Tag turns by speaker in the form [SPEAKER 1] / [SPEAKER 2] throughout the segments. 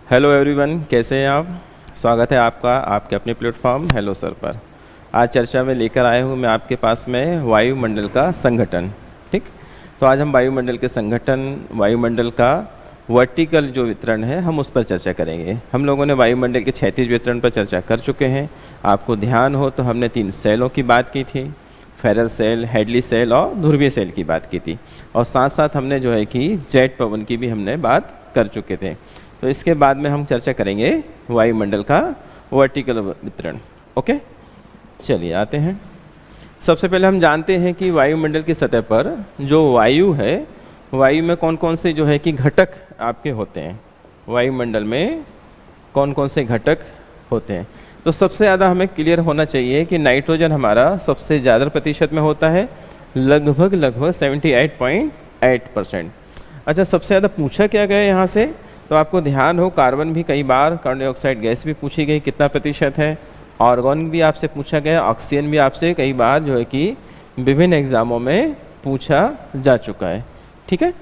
[SPEAKER 1] Hello everyone, कैसे हैं आप। स्वागत है आपका आपके अपने प्लेटफॉर्म हेलो सर पर। आज चर्चा में लेकर आया हूँ मैं आपके पास में वायुमंडल का संगठन। ठीक, तो आज हम वायुमंडल के संगठन, वायुमंडल का वर्टिकल जो वितरण है हम उस पर चर्चा करेंगे। हम लोगों ने वायुमंडल के क्षैतिज वितरण पर चर्चा कर चुके हैं। आपको ध्यान हो तो हमने 3 सेलों की बात की थी, फेरल सेल, हेडली सेल और ध्रुवीय सेल की बात की थी, और साथ साथ हमने जो है कि जेट पवन की भी हमने बात कर चुके थे। तो इसके बाद में हम चर्चा करेंगे वायुमंडल का वर्टिकल वितरण। ओके, चलिए आते हैं। सबसे पहले हम जानते हैं कि वायुमंडल की सतह पर जो वायु है, वायु में कौन कौन से जो है कि घटक आपके होते हैं। वायुमंडल में कौन कौन से घटक होते हैं, तो सबसे ज़्यादा हमें क्लियर होना चाहिए कि नाइट्रोजन हमारा सबसे ज़्यादा प्रतिशत में होता है, लगभग 78.8%। अच्छा, सबसे ज़्यादा पूछा क्या गया यहाँ से, तो आपको ध्यान हो कार्बन भी कई बार, कार्बन डाइऑक्साइड गैस भी पूछी गई कितना प्रतिशत है, ऑर्गन भी आपसे पूछा गया, ऑक्सीजन भी आपसे कई बार जो है कि विभिन्न एग्जामों में पूछा जा चुका है। ठीक है,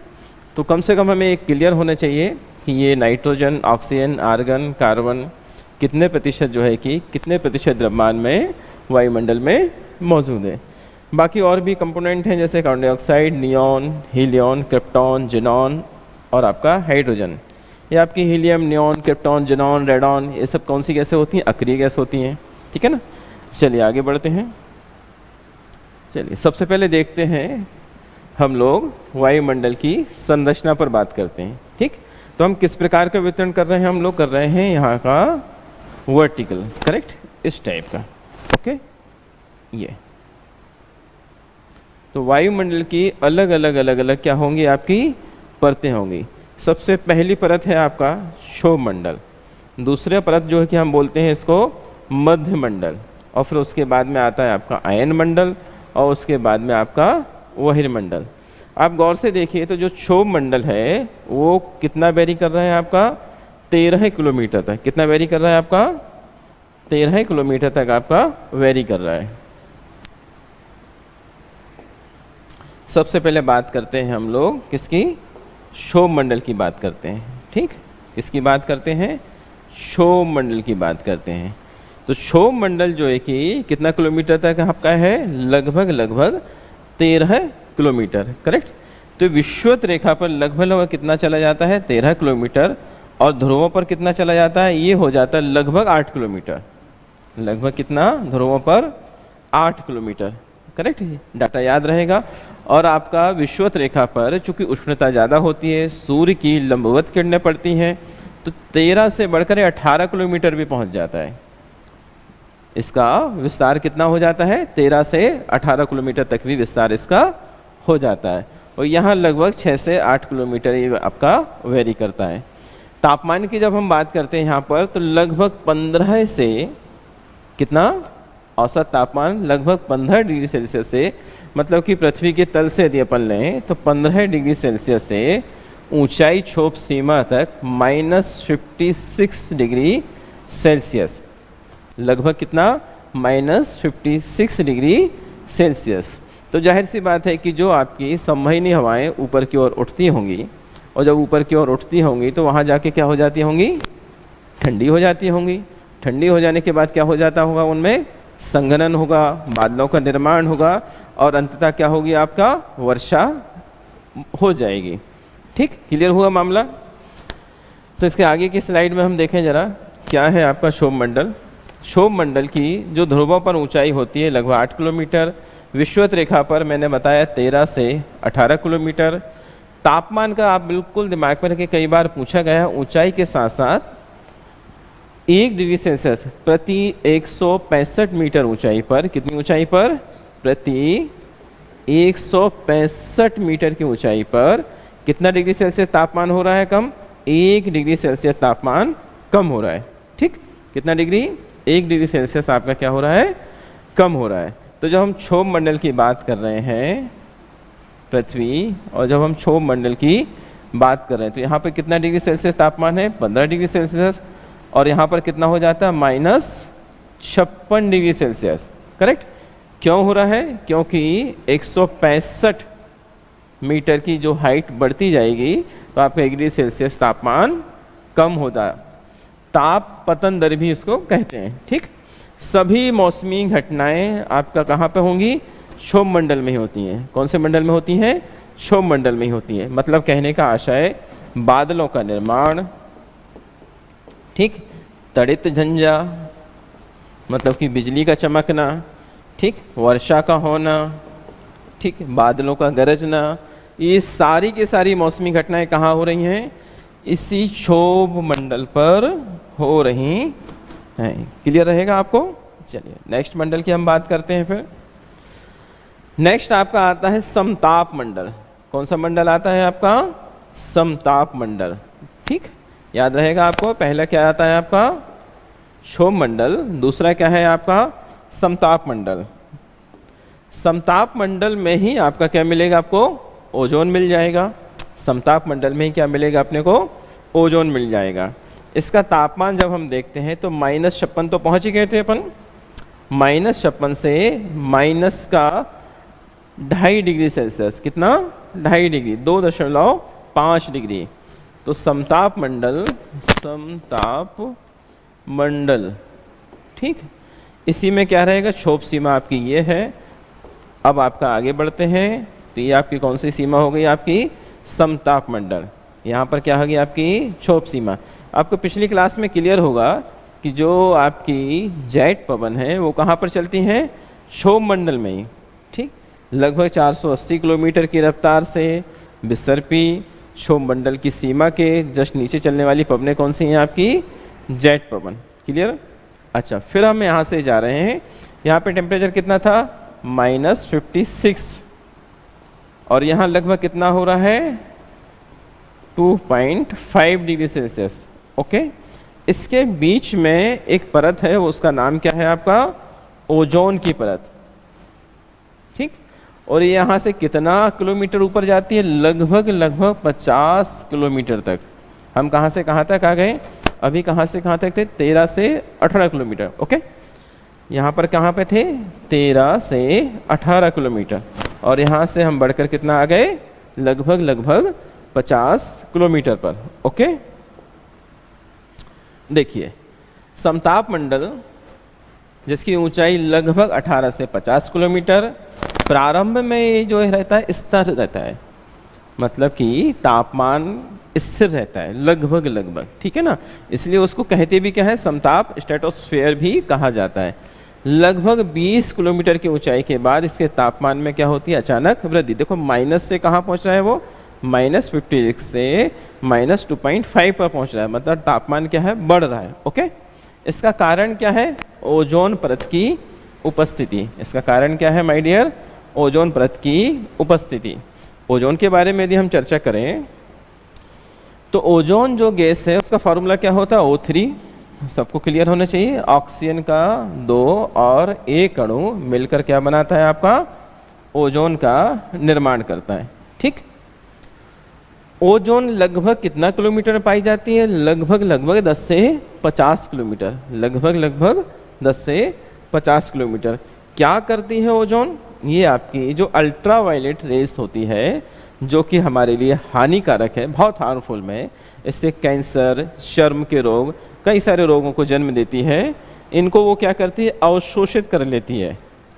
[SPEAKER 1] तो कम से कम हमें एक क्लियर होना चाहिए कि ये नाइट्रोजन, ऑक्सीजन, आर्गन, कार्बन कितने प्रतिशत जो है कि कितने प्रतिशत द्रव्यमान में वायुमंडल में मौजूद है। बाकी और भी कंपोनेंट हैं जैसे carbon dioxide, neon, helium, krypton, xenon और आपका हाइड्रोजन। ये आपकी helium, neon, krypton, xenon, radon, ये सब कौन सी गैसें होती हैं, अक्रिय गैस होती हैं। ठीक है ना, चलिए आगे बढ़ते हैं। चलिए सबसे पहले देखते हैं हम लोग वायुमंडल की संरचना पर बात करते हैं। ठीक, तो हम किस प्रकार का वितरण कर रहे हैं, हम लोग कर रहे हैं यहाँ का वर्टिकल, करेक्ट, इस टाइप का। ओके, ये तो वायुमंडल की अलग अलग क्या होंगी, आपकी परतें होंगी। सबसे पहली परत है आपका क्षोभमंडल, दूसरा परत जो है कि हम बोलते हैं इसको मध्यमंडल, और फिर उसके बाद में आता है आपका आयन मंडल, और उसके बाद में आपका बहिर्मंडल। आप गौर से देखिए तो जो क्षोभमंडल है वो कितना वेरी कर रहा है आपका 13 किलोमीटर तक। कितना वेरी कर रहा है आपका 13 किलोमीटर तक आपका वेरी कर रहा है। सबसे पहले बात करते हैं हम लोग किसकी, क्षोभमंडल की बात करते हैं। ठीक, किसकी बात करते हैं, क्षोभमंडल की बात करते हैं। तो क्षोभमंडल जो है कि कितना किलोमीटर तक आपका है, लगभग 13 किलोमीटर, करेक्ट। तो विषुवत रेखा पर लगभग कितना चला जाता है, 13 किलोमीटर, और ध्रुवों पर कितना चला जाता है, ये हो जाता है लगभग 8 किलोमीटर। लगभग कितना, ध्रुवों पर 8 किलोमीटर, करेक्ट, डाटा याद रहेगा। और आपका विषुवत रेखा पर चूंकि उष्णता ज़्यादा होती है, सूर्य की लंबवत किरणें पड़ती हैं, तो 13 से बढ़कर 18 किलोमीटर भी पहुंच जाता है। इसका विस्तार कितना हो जाता है, 13 से 18 किलोमीटर तक भी विस्तार इसका हो जाता है। और यहाँ लगभग 6 से 8 किलोमीटर ये आपका वेरी करता है। तापमान की जब हम बात करते हैं यहाँ पर, तो लगभग 15 से कितना, औसत तापमान लगभग 15 डिग्री सेल्सियस से, मतलब कि पृथ्वी के तल से यदि अपन लें तो 15 डिग्री सेल्सियस से ऊंचाई क्षोभ सीमा तक -56 डिग्री सेल्सियस, लगभग कितना, -56 डिग्री सेल्सियस। तो जाहिर सी बात है कि जो आपकी संवहनी हवाएं ऊपर की ओर उठती होंगी, और जब ऊपर की ओर उठती होंगी तो वहाँ जाके क्या हो जाती होंगी, ठंडी हो जाती होंगी। ठंडी हो जाने के बाद क्या हो जाता होगा, उनमें संघनन होगा, बादलों का निर्माण होगा, और अंततः क्या होगी, आपका वर्षा हो जाएगी। ठीक, क्लियर हुआ मामला। तो इसके आगे की स्लाइड में हम देखें जरा क्या है आपका क्षोभमंडल। क्षोभमंडल की जो ध्रुवों पर ऊंचाई होती है लगभग 8 किलोमीटर, विषुवत रेखा पर मैंने बताया 13 से 18 किलोमीटर। तापमान का आप बिल्कुल दिमाग में रखें, कई बार पूछा गया है। ऊंचाई के साथ साथ 1 डिग्री सेल्सियस प्रति 165 मीटर ऊंचाई पर, कितनी ऊंचाई पर, प्रति 165 मीटर की ऊंचाई पर कितना डिग्री सेल्सियस तापमान हो रहा है कम, 1 डिग्री सेल्सियस तापमान कम हो रहा है। ठीक, कितना डिग्री, 1 डिग्री सेल्सियस आपका क्या हो रहा है, कम हो रहा है। तो जब हम क्षोभमंडल की बात कर रहे हैं पृथ्वी, और जब हम क्षोभमंडल की बात कर रहे हैं तो यहाँ पर कितना डिग्री सेल्सियस तापमान है, 15 डिग्री सेल्सियस, और यहाँ पर कितना हो जाता है, -56 डिग्री सेल्सियस, करेक्ट। क्यों हो रहा है, क्योंकि 165 मीटर की जो हाइट बढ़ती जाएगी तो आपका 1 डिग्री सेल्सियस तापमान कम ताप पतन दर भी इसको कहते हैं। ठीक, सभी मौसमी घटनाएं आपका कहाँ पे होंगी? क्षोभ मंडल में ही होती हैं। कौन से मंडल में होती हैं? क्षोभ मंडल में ही होती हैं। मतलब कहने का आशय बादलों का निर्माण, ठीक, तड़ित झंझा मतलब कि बिजली का चमकना, ठीक, वर्षा का होना, ठीक, बादलों का गरजना, ये सारी की सारी मौसमी घटनाएं कहाँ हो रही हैं? इसी क्षोभ मंडल पर हो रही हैं। क्लियर रहेगा आपको? चलिए नेक्स्ट मंडल की हम बात करते हैं। फिर नेक्स्ट आपका आता है समताप मंडल। कौन सा मंडल आता है आपका? समताप मंडल। ठीक, याद रहेगा आपको। पहला क्या आता है आपका? क्षोभ मंडल, दूसरा क्या है आपका? समताप मंडल। समताप मंडल में ही आपका क्या मिलेगा आपको? ओजोन मिल जाएगा। समताप मंडल में ही क्या मिलेगा अपने को? ओजोन मिल जाएगा। इसका तापमान जब हम देखते हैं तो -56 तो पहुंच ही गए थे अपन। -56 से माइनस का 2.5 डिग्री सेल्सियस, कितना? 2.5 डिग्री, 2.5 डिग्री। तो समताप मंडल, समताप मंडल, ठीक, इसी में क्या रहेगा? क्षोभ सीमा आपकी ये है। अब आपका आगे बढ़ते हैं तो ये आपकी कौन सी सीमा हो गई? आपकी समताप मंडल। यहाँ पर क्या होगी? आपकी क्षोभ सीमा। आपको पिछली क्लास में क्लियर होगा कि जो आपकी जेट पवन है वो कहाँ पर चलती हैं? क्षोभ मंडल में ही। ठीक, लगभग 480 किलोमीटर की रफ्तार से विसर्पी क्षोभ मंडल की सीमा के जस्ट नीचे चलने वाली पवनें कौन सी हैं? आपकी जेट पवन। क्लियर? अच्छा, फिर हम यहाँ से जा रहे हैं। यहाँ पे टेम्परेचर कितना था? -56, और यहाँ लगभग कितना हो रहा है? 2.5 डिग्री सेल्सियस। ओके, इसके बीच में एक परत है, वो उसका नाम क्या है आपका? ओजोन की परत। ठीक, और ये यहाँ से कितना किलोमीटर ऊपर जाती है? लगभग 50 किलोमीटर तक। हम कहाँ से कहाँ तक आ गए? अभी कहाँ से कहाँ तक थे? 13 से 18 किलोमीटर। ओके, यहाँ पर कहाँ पे थे? 13 से 18 किलोमीटर, और यहाँ से हम बढ़कर कितना आ गए? लगभग 50 किलोमीटर पर। ओके, देखिए समताप मंडल जिसकी ऊंचाई लगभग 18 से 50 किलोमीटर, प्रारंभ में ये जो रहता है स्थिर रहता है, मतलब कि तापमान स्थिर रहता है लगभग, ठीक है ना। इसलिए उसको कहते भी क्या है? समताप, स्ट्रेटोस्फेयर भी कहा जाता है। लगभग 20 किलोमीटर की ऊंचाई के बाद इसके तापमान में क्या होती है? अचानक वृद्धि। देखो माइनस से कहाँ पहुँच रहा है वो? -56 से -2.5 पर पहुँच रहा है, मतलब तापमान क्या है? बढ़ रहा है। ओके, इसका कारण क्या है? ओजोन परत की उपस्थिति। इसका कारण क्या है माय डियर? ओजोन परत की उपस्थिति। ओजोन के बारे में यदि हम चर्चा करें तो ओजोन जो गैस है उसका फॉर्मूला क्या होता है? O3। सबको क्लियर होना चाहिए। ऑक्सीजन का 2 और 1 अणु मिलकर क्या बनाता है? आपका ओजोन का निर्माण करता है। ठीक, ओजोन लगभग कितना किलोमीटर में पाई जाती है? लगभग 10 से 50 किलोमीटर। लगभग 10 से 50 किलोमीटर। क्या करती है ओजोन? ये आपकी जो अल्ट्रा वायलेट रेस होती है, जो कि हमारे लिए हानिकारक है, बहुत हार्मफुल में, इससे कैंसर, चर्म के रोग, कई सारे रोगों को जन्म देती है। इनको वो क्या करती है? अवशोषित कर लेती है।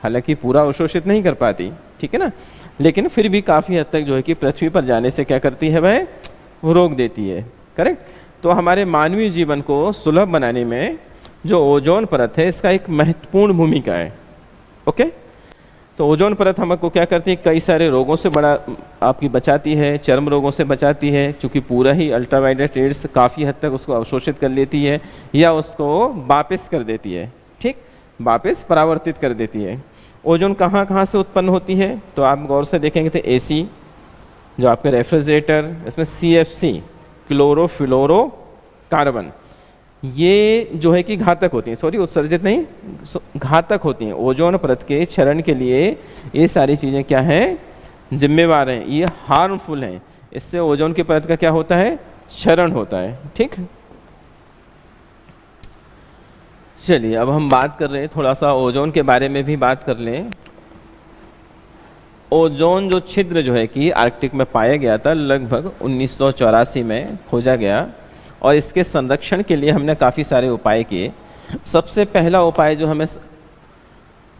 [SPEAKER 1] हालांकि पूरा अवशोषित नहीं कर पाती, ठीक है ना, लेकिन फिर भी काफ़ी हद तक जो है कि पृथ्वी पर जाने से क्या करती है? वह रोक देती है। करेक्ट। तो हमारे मानवीय जीवन को सुलभ बनाने में जो ओजोन परत है इसका एक महत्वपूर्ण भूमिका है। ओके, तो ओजोन परत हमको क्या करती है? कई सारे रोगों से आपकी बचाती है, चर्म रोगों से बचाती है, चूँकि पूरा ही अल्ट्रावायलेट रेड्स काफ़ी हद तक उसको अवशोषित कर लेती है या उसको वापस कर देती है। ठीक, वापस परावर्तित कर देती है। ओजोन कहाँ कहाँ से उत्पन्न होती है? तो आप गौर से देखेंगे तो AC, जो आपके रेफ्रिजरेटर, इसमें CFC, क्लोरोफ्लोरो कार्बन, ये जो है कि घातक होती हैं, सॉरी उत्सर्जित नहीं, घातक होती हैं। ओजोन परत के क्षरण के लिए ये सारी चीज़ें क्या हैं? जिम्मेवार हैं, ये हार्मफुल हैं। इससे ओजोन की परत का क्या होता है? क्षरण होता है। ठीक, चलिए अब हम बात कर रहे हैं थोड़ा सा ओजोन के बारे में भी बात कर लें। ओजोन जो छिद्र जो है कि आर्कटिक में पाया गया था, लगभग 1984 में खोजा गया, और इसके संरक्षण के लिए हमने काफ़ी सारे उपाय किए। सबसे पहला उपाय जो हमें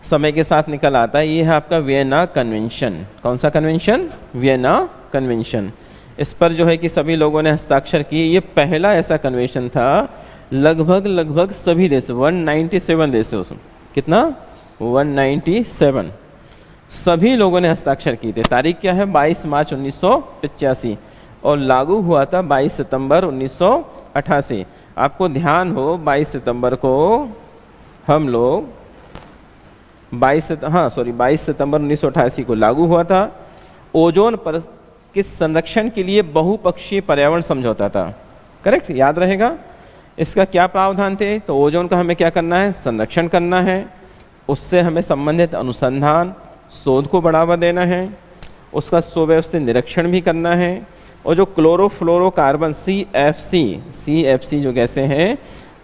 [SPEAKER 1] समय के साथ निकल आता है ये है आपका वियना कन्वेंशन। कौन सा कन्वेंशन? Vienna convention. इस पर जो है कि सभी लोगों ने हस्ताक्षर किए। ये पहला ऐसा कन्वेंशन था, लगभग सभी देशों 197 देशों, कितना 197 सभी लोगों ने हस्ताक्षर किए थे। तारीख क्या है? 22 मार्च 1985 और लागू हुआ था 22 सितंबर 1988। आपको ध्यान हो 22 सितंबर को हम लोग 22 सितंबर 1988 को लागू हुआ था। ओजोन परत के संरक्षण के लिए बहुपक्षीय पर्यावरण समझौता था। करेक्ट, याद रहेगा। इसका क्या प्रावधान थे? तो ओजोन का हमें क्या करना है? संरक्षण करना है। उससे हमें संबंधित अनुसंधान शोध को बढ़ावा देना है, उसका सुव्यवस्थित निरीक्षण भी करना है, और जो क्लोरोफ्लोरोकार्बन CFC जो गैसें हैं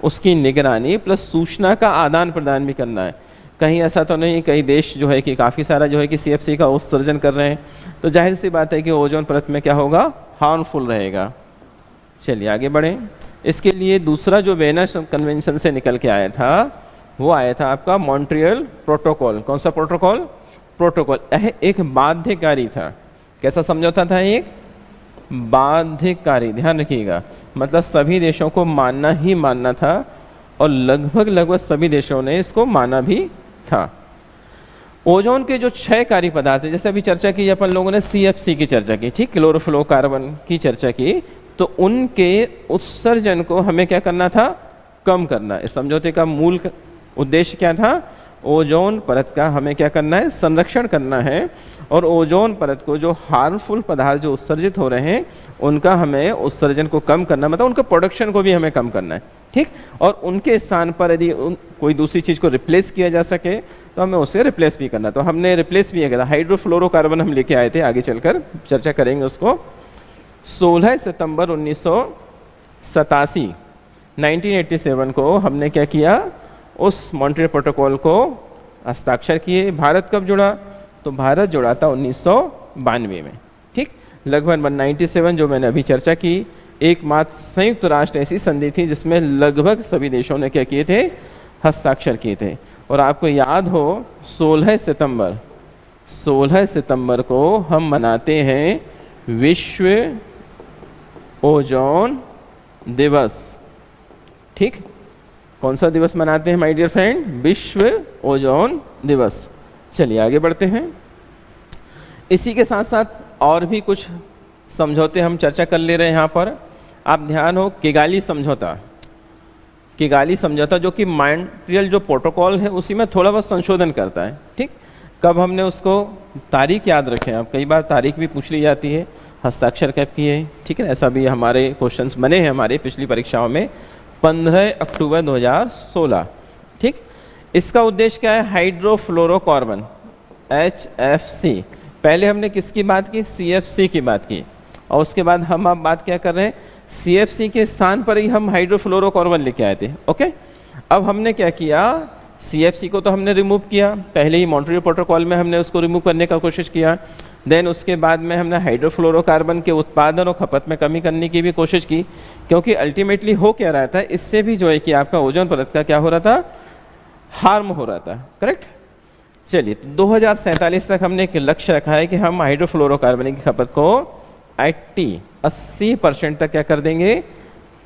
[SPEAKER 1] उसकी निगरानी प्लस सूचना का आदान प्रदान भी करना है। कहीं ऐसा तो नहीं, कई देश जो है कि काफ़ी सारा जो है कि CFC का उत्सर्जन कर रहे हैं, तो जाहिर सी बात है कि ओजोन परत में क्या होगा? हार्मफुल रहेगा। चलिए आगे बढ़ें। इसके लिए दूसरा जो वियना कन्वेंशन से निकल के आया था वो आया था आपका मॉन्ट्रियल प्रोटोकॉल। कौन सा प्रोटोकॉल? प्रोटोकॉल एक बाध्यकारी था। कैसा समझौता था? एक बाध्यकारी, ध्यान रखिएगा। मतलब सभी देशों को मानना ही मानना था और लगभग सभी देशों ने इसको माना भी था। ओजोन के जो 6 कार्य पदार्थ हैं, जैसे अभी चर्चा की अपन लोगों ने CFC की चर्चा की, ठीक, क्लोरोफ्लोरोकार्बन की चर्चा की, तो उनके उत्सर्जन को हमें क्या करना था? कम करना। इस समझौते का मूल उद्देश्य क्या था? ओजोन परत का हमें क्या करना है? संरक्षण करना है, और ओजोन परत को जो हार्मफुल पदार्थ जो उत्सर्जित हो रहे हैं उनका हमें उत्सर्जन को कम करना, मतलब उनका प्रोडक्शन को भी हमें कम करना है, ठीक। और उनके स्थान पर यदि कोई दूसरी चीज़ को रिप्लेस किया जा सके तो हमें उसे रिप्लेस भी करना। तो हमने रिप्लेस भी किया था। हाइड्रोफ्लोरोकार्बन हम लेके आए थे, आगे चलकर चर्चा करेंगे उसको। 16 सितंबर 1987 को हमने क्या किया? उस मॉन्ट्रियल प्रोटोकॉल को हस्ताक्षर किए। भारत कब जुड़ा? तो भारत जुड़ा था 1992 में, ठीक। लगभग 197 जो मैंने अभी चर्चा की, एकमात्र संयुक्त राष्ट्र ऐसी संधि थी जिसमें लगभग सभी देशों ने क्या किए थे? हस्ताक्षर किए थे। और आपको याद हो 16 सितंबर को हम मनाते हैं विश्व ओजोन दिवस, ठीक। कौन सा दिवस मनाते हैं माय डियर फ्रेंड? विश्व ओजोन दिवस। चलिए आगे बढ़ते हैं। इसी के साथ साथ और भी कुछ समझौते हम चर्चा कर ले रहे हैं यहाँ पर। आप ध्यान हो, किगाली समझौता जो कि मॉन्ट्रियल जो प्रोटोकॉल है उसी में थोड़ा बहुत संशोधन करता है, ठीक। कब हमने उसको, तारीख याद रखें आप, कई बार तारीख भी पूछ ली जाती है, हस्ताक्षर कब किए, ठीक है। ऐसा भी हमारे क्वेश्चंस बने हैं हमारी पिछली परीक्षाओं में। 15 अक्टूबर 2016, ठीक। इसका उद्देश्य क्या है? Hydrofluorocarbon HFC। पहले हमने किसकी बात की? CFC की बात की, और उसके बाद हम अब बात क्या कर रहे हैं? CFC के स्थान पर ही हम हाइड्रोफ्लोरोकार्बन लेके आए थे, ओके। अब हमने क्या किया? CFC को तो हमने रिमूव किया, पहले ही मॉन्ट्रियल प्रोटोकॉल में हमने उसको रिमूव करने का कोशिश किया। देन उसके बाद में हमने हाइड्रोफ्लोरोकार्बन के उत्पादन और खपत में कमी करने की भी कोशिश की, क्योंकि अल्टीमेटली हो क्या रहा था, इससे भी जो है कि आपका ओजोन परत का क्या हो रहा था? हार्म हो रहा था, करेक्ट। चलिए 2047 तक हमने एक लक्ष्य रखा है कि हम हाइड्रोफ्लोरोकार्बन की खपत को 80% तक क्या कर देंगे?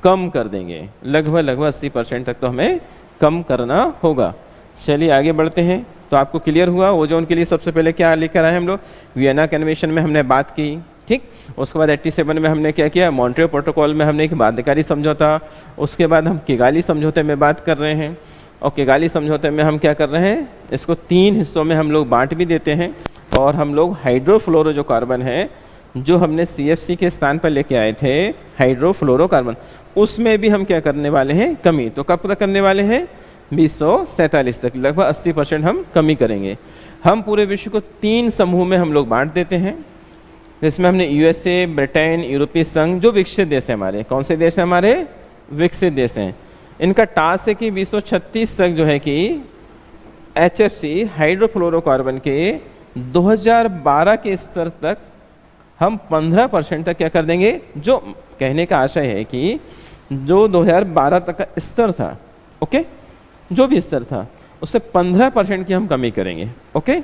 [SPEAKER 1] कम कर देंगे। लगभग 80% तक तो हमें कम करना होगा। चलिए आगे बढ़ते हैं। तो आपको क्लियर हुआ ओजोन के लिए सबसे पहले क्या लेकर आए हम लोग? वियना कन्वेंशन में हमने बात की, ठीक। उसके बाद 87 में हमने क्या किया? मॉन्ट्रियल प्रोटोकॉल में हमने एक बाध्यकारी समझौता। उसके बाद हम किगाली समझौते में बात कर रहे हैं, और किगाली समझौते में हम क्या कर रहे हैं? इसको 3 हिस्सों में हम लोग बांट भी देते हैं, और हम लोग हाइड्रोफ्लोरो जो कार्बन है जो हमने CFC के स्थान पर लेके आए थे हाइड्रोफ्लोरोकार्बन, उसमें भी हम क्या करने वाले हैं? कमी। तो कब तक करने वाले हैं? 2047 तक लगभग 80% हम कमी करेंगे। हम पूरे विश्व को 3 समूह में हम लोग बांट देते हैं, जिसमें हमने USA, ब्रिटेन, यूरोपीय संघ, जो विकसित देश हैं हमारे। कौन से देश हैं हमारे? विकसित देश हैं। इनका टास्क है कि 2036 तक जो है कि HFC हाइड्रोफ्लोरोकार्बन के 2012 के स्तर तक हम 15% तक क्या कर देंगे? जो कहने का आशय है कि जो 2012 तक का स्तर था, ओके, जो भी स्तर था उससे 15% की हम कमी करेंगे, ओके।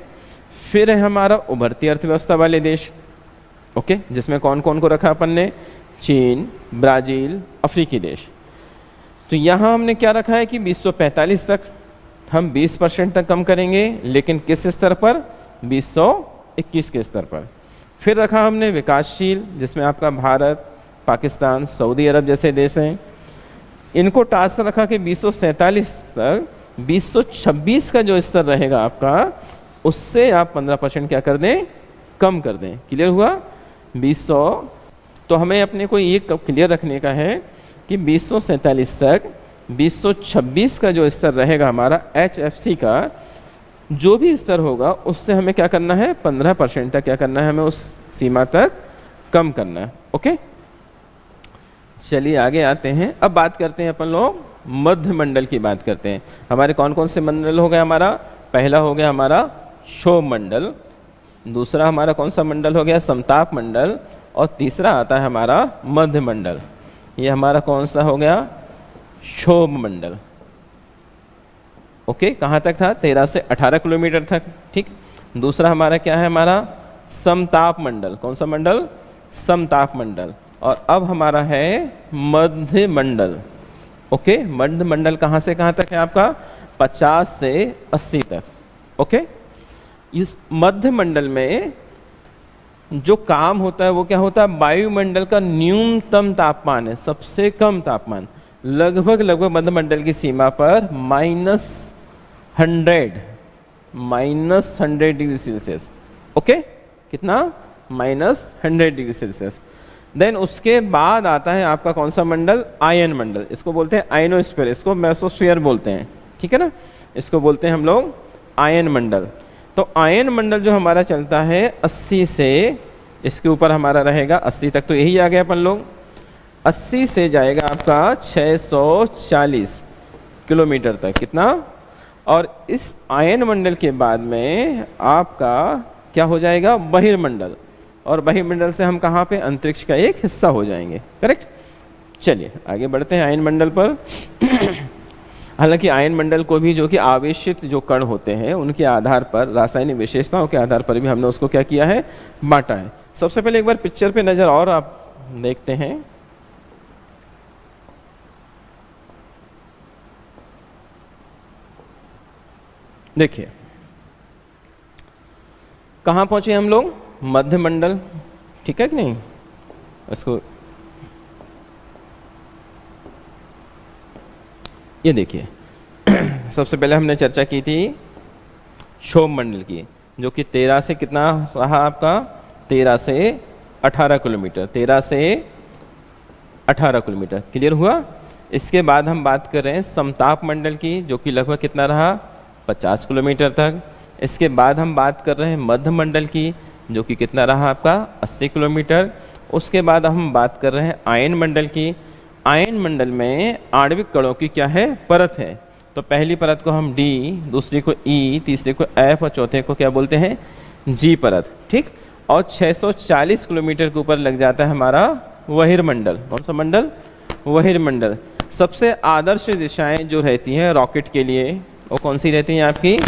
[SPEAKER 1] फिर है हमारा उभरती अर्थव्यवस्था वाले देश, ओके, जिसमें कौन कौन को रखा अपन ने, चीन, ब्राज़ील, अफ्रीकी देश। तो यहाँ हमने क्या रखा है कि 2045 तक हम 20% तक कम करेंगे, लेकिन किस स्तर पर, 2021 के स्तर पर। फिर रखा हमने विकासशील, जिसमें आपका भारत, पाकिस्तान, सऊदी अरब जैसे देश हैं। इनको टास्क रखा कि 2047 तक 2026 का जो स्तर रहेगा आपका, उससे आप 15% क्या कर दें, कम कर दें। क्लियर हुआ? 2000, तो हमें अपने को ये क्लियर रखने का है कि 2047 तक 2026 का जो स्तर रहेगा हमारा HFC का, जो भी स्तर होगा उससे हमें क्या करना है, 15% तक क्या करना है, हमें उस सीमा तक कम करना है, ओके। चलिए आगे आते हैं। अब बात करते हैं अपन लोग मध्य मंडल की बात करते हैं। हमारे कौन कौन से मंडल हो गए, हमारा पहला हो गया हमारा क्षोभ मंडल, दूसरा हमारा कौन सा मंडल हो गया, समताप मंडल, और तीसरा आता है हमारा मध्य मंडल। ये हमारा कौन सा हो गया, क्षोभ मंडल, ओके। कहाँ तक था, 13 से 18 किलोमीटर तक, ठीक। दूसरा हमारा क्या है, हमारा समताप मंडल। कौन सा मंडल, समताप मंडल। और अब हमारा है मध्य मंडल, ओके। मध्य मंडल कहाँ से कहाँ तक है आपका, 50 से 80 तक, ओके। इस मध्य मंडल में जो काम होता है वो क्या होता है, वायुमंडल का न्यूनतम तापमान है, सबसे कम तापमान, लगभग मध्य मंडल की सीमा पर -100 डिग्री सेल्सियस, ओके। कितना, -100 डिग्री सेल्सियस। देन उसके बाद आता है आपका कौन सा मंडल, आयन मंडल। इसको बोलते हैं आयनोस्फीयर, इसको मेसोस्फीयर बोलते हैं, ठीक है ना। इसको बोलते हैं हम लोग आयन मंडल। तो आयन मंडल जो हमारा चलता है 80 से, इसके ऊपर हमारा रहेगा 80 तक, तो यही आ गया अपन लोग। 80 से जाएगा आपका 640 किलोमीटर तक, कितना। और इस आयन मंडल के बाद में आपका क्या हो जाएगा, बहिर्मंडल। और बहिर्मंडल से हम कहाँ पे, अंतरिक्ष का एक हिस्सा हो जाएंगे, करेक्ट। चलिए आगे बढ़ते हैं आयन मंडल पर। हालांकि आयन मंडल को भी जो कि आवेशित जो कण होते हैं उनके आधार पर, रासायनिक विशेषताओं के आधार पर भी हमने उसको क्या किया है, बांटा है। सबसे पहले एक बार पिक्चर पे नज़र और आप देखते हैं। देखिए कहाँ पहुंचे हम लोग, मध्य मंडल, ठीक है कि नहीं। इसको ये देखिए सबसे पहले हमने चर्चा की थी क्षोभ मंडल की, जो कि 13 से कितना रहा आपका, 13 से 18 किलोमीटर, 13 से 18 किलोमीटर। क्लियर हुआ? इसके बाद हम बात कर रहे हैं समताप मंडल की, जो कि लगभग कितना रहा, 50 किलोमीटर तक। इसके बाद हम बात कर रहे हैं मध्य मंडल की, जो कि कितना रहा आपका, 80 किलोमीटर। उसके बाद हम बात कर रहे हैं आयन मंडल की। आयन मंडल में आणविक कणों की क्या है, परत है। तो पहली परत को हम डी, दूसरी को ई, तीसरे को एफ और चौथे को क्या बोलते हैं, जी परत, ठीक। और 640 किलोमीटर के ऊपर लग जाता है हमारा बहिर्मंडल। कौन सा मंडल, बहिर्मंडल। सबसे आदर्श दिशाएं जो रहती हैं रॉकेट के लिए, वो कौन सी रहती हैं आपकी,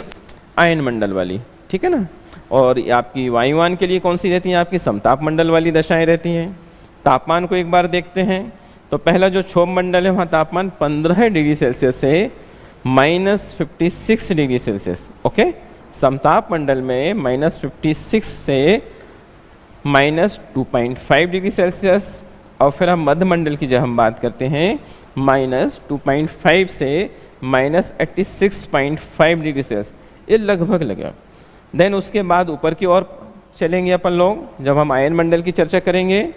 [SPEAKER 1] आयन मंडल वाली, ठीक है ना। और आपकी वायुयान के लिए कौन सी रहती हैं, आपकी समताप मंडल वाली दशाएं रहती हैं। तापमान को एक बार देखते हैं। तो पहला जो क्षोभ मंडल है वहाँ तापमान 15 डिग्री सेल्सियस से -56 डिग्री सेल्सियस, ओके। समताप मंडल में -56 से -2.5 डिग्री सेल्सियस। और फिर हम मध्य मंडल की जब हम बात करते हैं, -2.5 से -86.5 डिग्री सेल्सियस, ये लगभग लगा। देन उसके बाद ऊपर की ओर चलेंगे अपन लोग, जब हम आयन मंडल की चर्चा करेंगे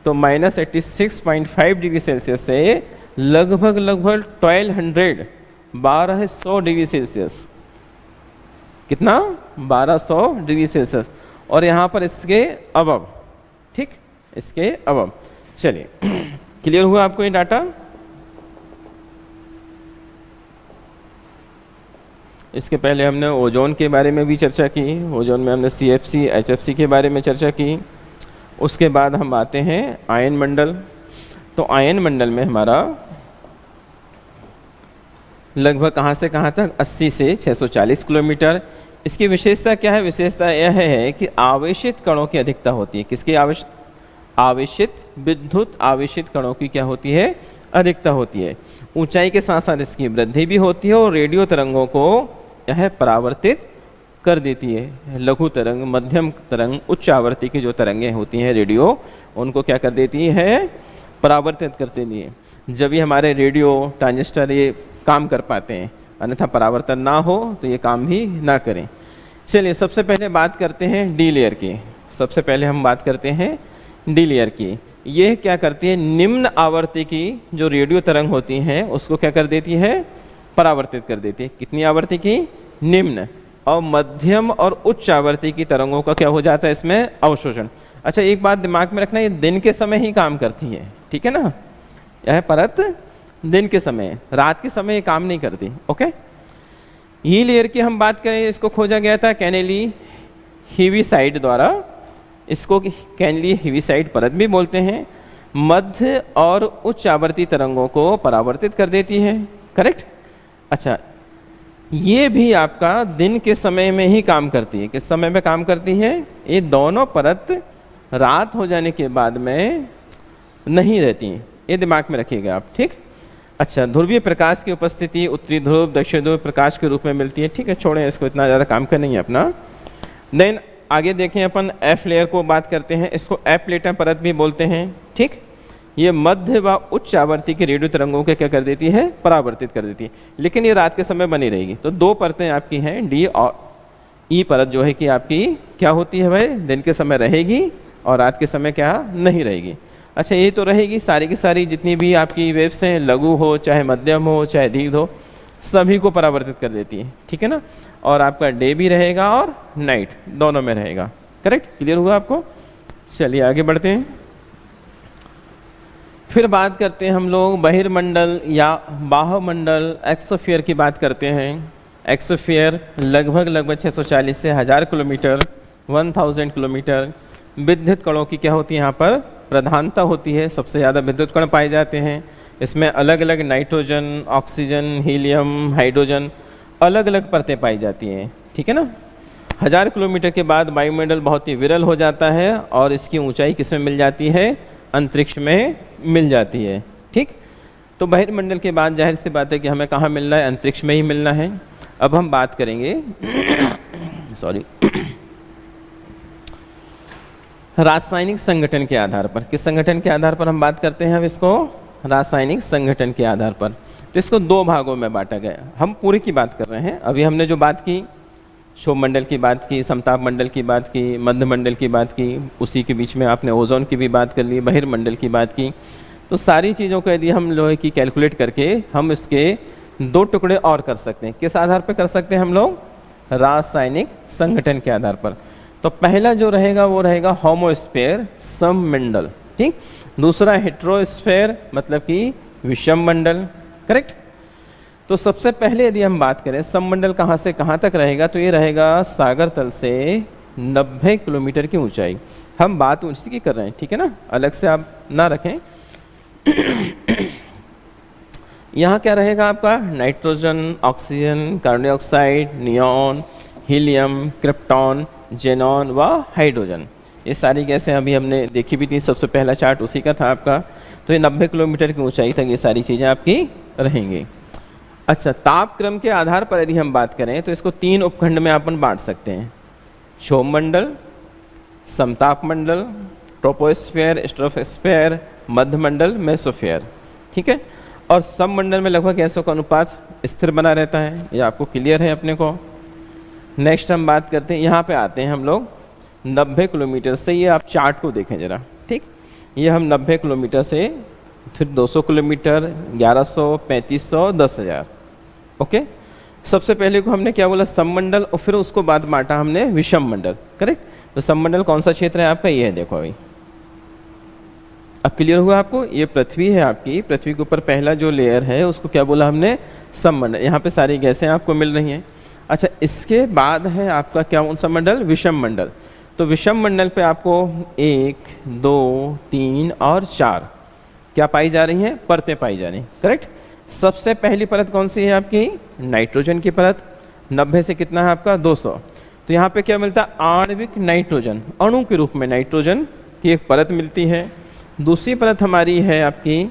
[SPEAKER 1] तो -86.5 डिग्री सेल्सियस से लगभग 1200 डिग्री सेल्सियस, कितना, 1200 डिग्री सेल्सियस। और यहाँ पर इसके अबव, ठीक, इसके अबव। चलिए क्लियर हुआ आपको ये डाटा। इसके पहले हमने ओजोन के बारे में भी चर्चा की। ओजोन में हमने CFC, HFC के बारे में चर्चा की। उसके बाद हम आते हैं आयन मंडल। तो आयन मंडल में हमारा लगभग कहाँ से कहाँ तक, 80 से 640 किलोमीटर। इसकी विशेषता क्या है? विशेषता यह है कि आवेशित कणों की अधिकता होती है। किसकी? आवेशित विद्युत आवेशित कणों की क्या होती है? अधिकता होती है। ऊंचाई के साथ साथ इसकी वृद्धि भी होती है और रेडियो तरंगों को यह परावर्तित कर देती है। लघु तरंग, मध्यम तरंग, उच्च आवृत्ति की जो तरंगें होती हैं रेडियो, उनको क्या कर देती है? परावर्तित कर देती है। जब ये हमारे रेडियो ट्रांजिस्टर ये काम कर पाते हैं, अन्यथा परावर्तन ना हो तो ये काम भी ना करें। चलिए सबसे पहले बात करते हैं डी लेयर की। सबसे पहले हम बात करते हैं डी लेयर की। ये क्या करती है? निम्न आवृत्ति की जो रेडियो तरंग होती हैं उसको क्या कर देती है? परावर्तित कर देती है। कितनी आवृत्ति की? निम्न। और मध्यम और उच्च आवृत्ति की तरंगों का क्या हो जाता है इसमें? अवशोषण। अच्छा, एक बात दिमाग में रखना, ये दिन के समय ही काम करती है, ठीक है ना? यह परत दिन के समय, रात के समय ये काम नहीं करती। ओके, ई लेयर की हम बात करें, इसको खोजा गया था कैनेली हीविसाइड द्वारा। इसको कैनेली हीविसाइड परत भी बोलते हैं। मध्य और उच्च आवृत्ति तरंगों को परावर्तित कर देती है। करेक्ट। अच्छा, ये भी आपका दिन के समय में ही काम करती है। किस समय में काम करती है? ये दोनों परत रात हो जाने के बाद में नहीं रहती, ये दिमाग में रखिएगा आप, ठीक। अच्छा, ध्रुवीय प्रकाश की उपस्थिति उत्तरी ध्रुव दक्षिण ध्रुव प्रकाश के रूप में मिलती है। ठीक है, छोड़ें इसको, इतना ज़्यादा काम का नहीं है अपना। देन आगे देखें, अपन एफ लेयर को बात करते हैं। इसको एफ प्लेटा परत भी बोलते हैं, ठीक। ये मध्य व उच्च आवृत्ति की रेडियो तरंगों के क्या कर देती है? परावर्तित कर देती है, लेकिन ये रात के समय बनी रहेगी। तो दो परतें आपकी हैं, डी और ई परत जो है कि आपकी क्या होती है भाई? दिन के समय रहेगी और रात के समय क्या नहीं रहेगी। अच्छा, ये तो रहेगी। सारी की सारी जितनी भी आपकी वेव्स हैं, लघु हो चाहे मध्यम हो चाहे दीर्घ हो, सभी को परावर्तित कर देती है, ठीक है ना। और आपका डे भी रहेगा और नाइट दोनों में रहेगा। करेक्ट, क्लियर हुआ आपको? चलिए आगे बढ़ते हैं। फिर बात करते हैं हम लोग बहिर्मंडल या बाह्यमंडल, एक्सोस्फीयर की बात करते हैं। एक्सोस्फीयर लगभग 640 से 1000 किलोमीटर, 1000 किलोमीटर। विद्युत कणों की क्या होती है? यहाँ पर प्रधानता होती है। सबसे ज़्यादा विद्युत कण पाए जाते हैं। इसमें अलग अलग नाइट्रोजन, ऑक्सीजन, हीलियम, हाइड्रोजन, अलग अलग परतें पाई जाती हैं, ठीक है ना। 1000 किलोमीटर के बाद वायुमंडल बहुत ही विरल हो जाता है और इसकी ऊंचाई किस में मिल जाती है? अंतरिक्ष में मिल जाती है, ठीक। तो बहिर्मंडल के बाद जाहिर सी बात है कि हमें कहाँ मिलना है? अंतरिक्ष में ही मिलना है। अब हम बात करेंगे सॉरी रासायनिक संगठन के आधार पर। किस संगठन के आधार पर हम बात करते हैं? अब इसको रासायनिक संगठन के आधार पर। तो इसको दो भागों में बांटा गया। हम पूरे की बात कर रहे हैं। अभी हमने जो बात की, क्षोभ मंडल की बात की, समताप मंडल की बात की, मध्य मंडल की बात की, उसी के बीच में आपने ओजोन की भी बात कर ली, बहिर्मंडल की बात की। तो सारी चीज़ों को यदि हम लोग की कैलकुलेट करके हम इसके दो टुकड़े और कर सकते हैं। किस आधार पर कर सकते हैं हम लोग? रासायनिक संगठन के आधार पर। तो पहला जो रहेगा वो रहेगा होमोस्फेयर, सममंडल, ठीक। दूसरा हेट्रोस्फेयर, मतलब कि विषम मंडल। करेक्ट। तो सबसे पहले यदि हम बात करें सममंडल कहाँ से कहाँ तक रहेगा, तो ये रहेगा सागर तल से 90 किलोमीटर की ऊंचाई। हम बात ऊंचाई की कर रहे हैं, ठीक है ना, अलग से आप ना रखें। यहाँ क्या रहेगा आपका? Nitrogen, oxygen, carbon dioxide, neon, helium, krypton, xenon व हाइड्रोजन। ये सारी गैसें अभी हमने देखी भी थी, सबसे पहला चार्ट उसी का था आपका। तो ये 90 किलोमीटर की ऊंचाई तक ये सारी चीज़ें आपकी रहेंगी। अच्छा, तापक्रम के आधार पर यदि हम बात करें तो इसको 3 उपखंड में अपन बांट सकते हैं। क्षोभ मंडल, समताप मंडल, ट्रोपोस्फेयर, स्ट्रोफोस्फेयर, मध्य मंडल, मेसोस्फेयर, ठीक है। और सममंडल में लगभग गैसों का अनुपात स्थिर बना रहता है। ये आपको क्लियर है अपने को। नेक्स्ट हम बात करते हैं, यहाँ पे आते हैं हम लोग 90 किलोमीटर से। ये आप चार्ट को देखें ज़रा, ठीक। ये हम 90 किलोमीटर से फिर 200 किलोमीटर, 1100, 3500, 10,000। ओके। सबसे पहले को हमने क्या बोला? सममंडल, और फिर उसको बाद बांटा हमने विषम मंडल। करेक्ट। तो सममंडल कौन सा क्षेत्र है आपका? ये है, देखो अभी अब क्लियर हुआ आपको। ये पृथ्वी है आपकी, पृथ्वी के ऊपर पहला जो लेयर है उसको क्या बोला हमने? सममंडल। यहाँ पे सारी गैसें आपको मिल रही हैं। अच्छा, इसके बाद है आपका क्या कौन सा मंडल? विषम मंडल। तो विषम मंडल पे आपको 1, 2, 3 और 4 क्या पाई जा रही हैं? परतें पाई जा रही हैं। करेक्ट। सबसे पहली परत कौन सी है आपकी? नाइट्रोजन की परत। 90 से कितना है आपका? 200। तो यहाँ पे क्या मिलता है? आणविक नाइट्रोजन, अणु के रूप में नाइट्रोजन की एक परत मिलती है। दूसरी परत हमारी है आपकी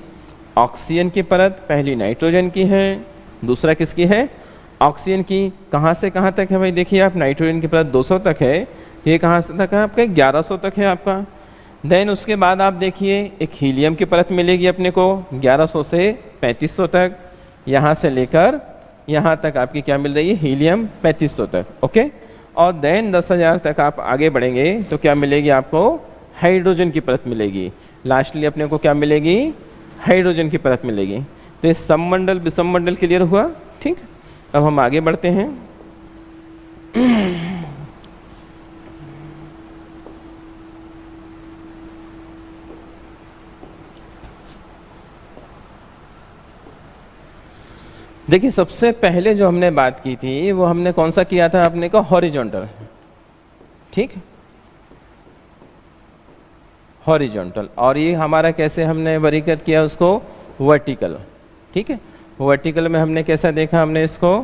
[SPEAKER 1] ऑक्सीजन की परत। पहली नाइट्रोजन की है, दूसरा किसकी है? ऑक्सीजन की। कहाँ से कहाँ तक है भाई? देखिए आप, नाइट्रोजन की परत 200 तक है, ये कहाँ से तक है आपका? 1100 तक है आपका। देन उसके बाद आप देखिए एक हीलियम की परत मिलेगी अपने को 1100 से 3500 तक, यहाँ से लेकर यहाँ तक आपकी क्या मिल रही है? हीलियम 3500 तक। ओके, और देन 10,000 तक आप आगे बढ़ेंगे तो क्या मिलेगी आपको? हाइड्रोजन की परत मिलेगी। लास्टली अपने को क्या मिलेगी? हाइड्रोजन की परत मिलेगी। तो ये सममंडल विषममंडल क्लियर हुआ। ठीक, अब हम आगे बढ़ते हैं। देखिए सबसे पहले जो हमने बात की थी वो हमने कौन सा किया था? अपने को हॉरिजॉन्टल। ठीक, हॉरिजॉन्टल। और ये हमारा कैसे हमने वर्गीकृत किया उसको? वर्टिकल। ठीक है, वर्टिकल में हमने कैसा देखा हमने इसको?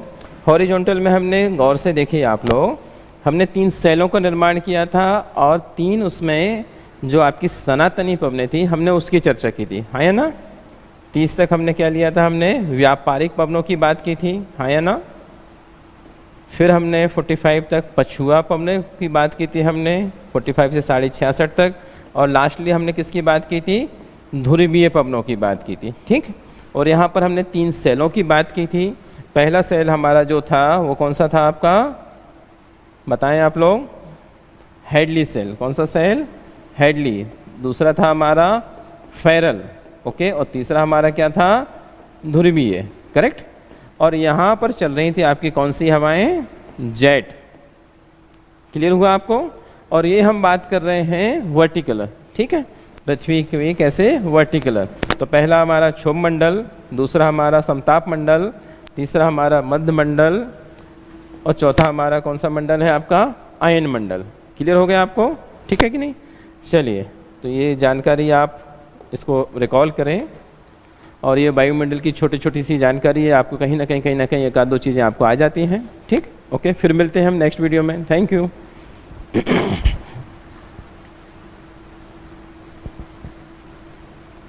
[SPEAKER 1] हॉरिजॉन्टल में हमने गौर से देखिए आप लोग, हमने 3 सेलों का निर्माण किया था और 3 उसमें जो आपकी सनातनी पवनें थी हमने उसकी चर्चा की थी, हाँ या ना? 30 तक हमने क्या लिया था? हमने व्यापारिक पवनों की बात की थी, हाँ या ना? फिर हमने 45 तक पछुआ पवनों की बात की थी हमने, 45 से 66.5 तक। और लास्टली हमने किसकी बात की थी? ध्रुवीय पवनों की बात की थी। ठीक, और यहाँ पर हमने 3 सेलों की बात की थी। पहला सेल हमारा जो था वो कौन सा था आपका? बताएं आप लोग। हेडली सेल। कौन सा सेल? हेडली। दूसरा था हमारा फेरल। ओके, और तीसरा हमारा क्या था? ध्रुवीय। करेक्ट। और यहाँ पर चल रही थी आपकी कौन सी हवाएं? जेट। क्लियर हुआ आपको? और ये हम बात कर रहे हैं वर्टिकुलर। ठीक है, पृथ्वी की कैसे? वर्टिकुलर। तो पहला हमारा क्षोभ मंडल, दूसरा हमारा समताप मंडल, तीसरा हमारा मध्य मंडल और चौथा हमारा कौन सा मंडल है आपका? आयन मंडल। क्लियर हो गया आपको? ठीक है कि नहीं? चलिए, तो ये जानकारी आप इसको रिकॉल करें और ये वायुमंडल की छोटी छोटी सी जानकारी है, आपको कहीं ना कहीं एक आध दो चीज़ें आपको आ जाती हैं। ठीक, ओके, फिर मिलते हैं हम नेक्स्ट वीडियो में। Thank you.